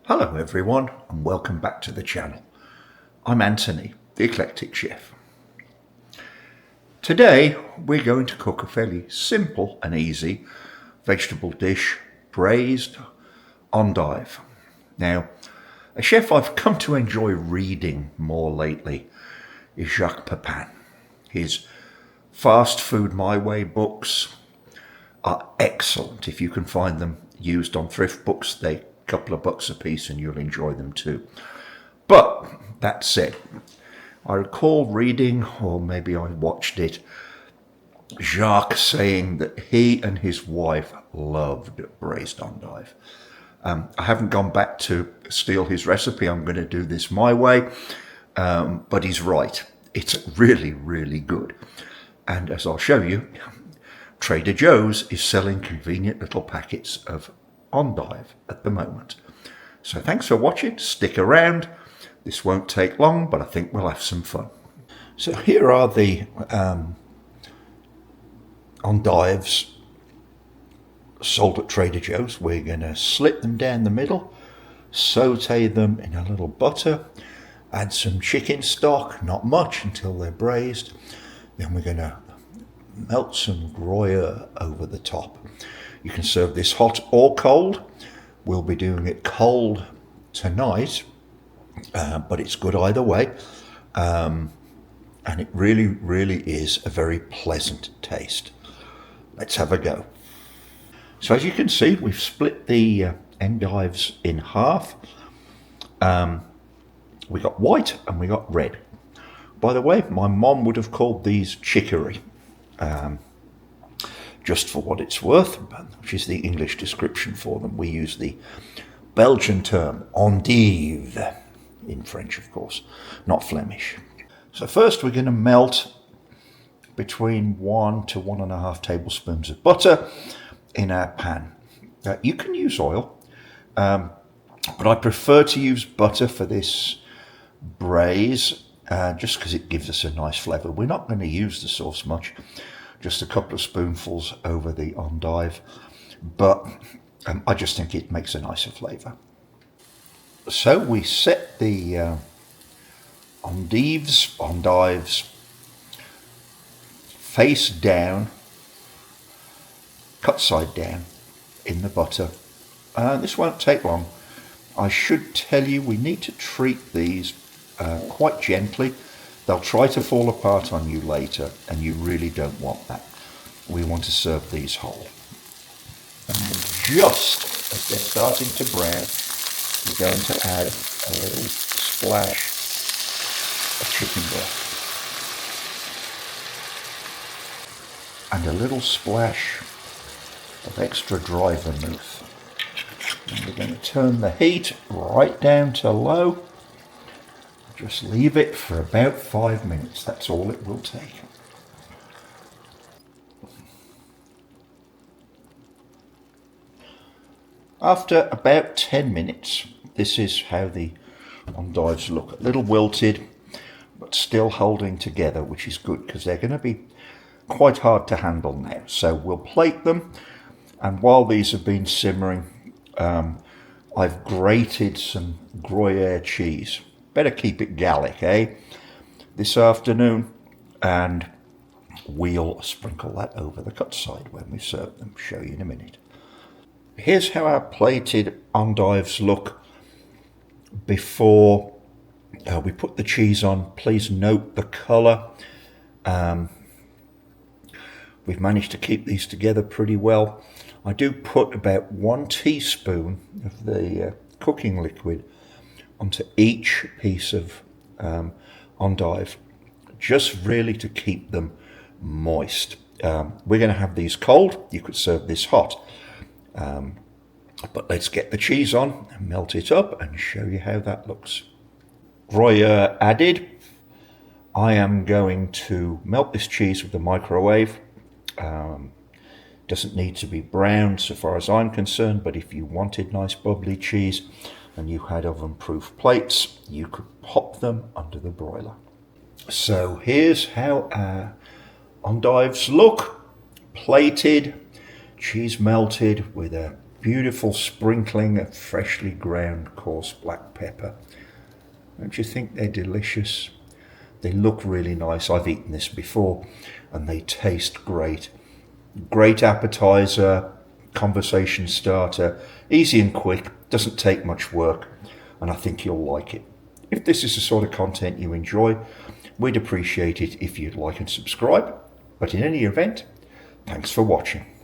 Hello everyone and welcome back to the channel. I'm Anthony, the Eclectic Chef. Today we're going to cook a fairly simple and easy vegetable dish, braised endive. Now, a chef I've come to enjoy reading more lately is Jacques Pépin. His Fast Food My Way books are excellent. If you can find them used on thrift books, they're a couple of bucks a piece and you'll enjoy them too. But that said, I recall reading, or maybe I watched it, Jacques saying that he and his wife loved braised endive. I haven't gone back to steal his recipe. I'm going to do this my way, but he's right. It's really, really good. And as I'll show you, Trader Joe's is selling convenient little packets of endive at the moment. So thanks for watching. Stick around. This won't take long, but I think we'll have some fun. So here are the endives sold at Trader Joe's. We're going to slit them down the middle, saute them in a little butter, add some chicken stock, not much until they're braised. Then we're going to melt some Gruyere over the top. You can serve this hot or cold. We'll be doing it cold tonight, but it's good either way. And it really, really is a very pleasant taste. Let's have a go. So as you can see, we've split the endives in half. We got white and we got red. By the way, my mom would have called these chicory. Just for what it's worth, which is the English description for them. We use the Belgian term endive, in French of course, not Flemish. So first we're going to melt between 1 to 1.5 tablespoons of butter in our pan. You can use oil, but I prefer to use butter for this braise, just because it gives us a nice flavour. We're not going to use the sauce much. Just a couple of spoonfuls over the endive, but I just think it makes a nicer flavour. So we set the endives face down, cut side down in the butter. This won't take long. I should tell you we need to treat these quite gently. They'll try to fall apart on you later, and you really don't want that. We want to serve these whole. And just as they're starting to brown, we're going to add a little splash of chicken broth. And a little splash of extra dry vermouth. And we're going to turn the heat right down to low. Just leave it for about 5 minutes. That's all it will take. After about 10 minutes, this is how the endives look. A little wilted, but still holding together, which is good because they're going to be quite hard to handle now. So we'll plate them. And while these have been simmering, I've grated some Gruyere cheese. Better keep it Gallic, this afternoon, and we'll sprinkle that over the cut side when we serve them. Show you in a minute. Here's how our plated endives look before we put the cheese on. Please note the colour. We've managed to keep these together pretty well. I do put about 1 teaspoon of the cooking liquid onto each piece of endive, just really to keep them moist. We're going to have these cold. You could serve this hot. But let's get the cheese on and melt it up and show you how that looks. Gruyere added. I am going to melt this cheese with the microwave. Doesn't need to be brown so far as I'm concerned, but if you wanted nice bubbly cheese and you had oven-proof plates, you could pop them under the broiler. So here's how our endives look, plated, cheese melted with a beautiful sprinkling of freshly ground coarse black pepper. Don't you think they're delicious? They look really nice. I've eaten this before and they taste great. Great appetizer, conversation starter, easy and quick, doesn't take much work, and I think you'll like it. If this is the sort of content you enjoy, we'd appreciate it if you'd like and subscribe. But in any event, thanks for watching.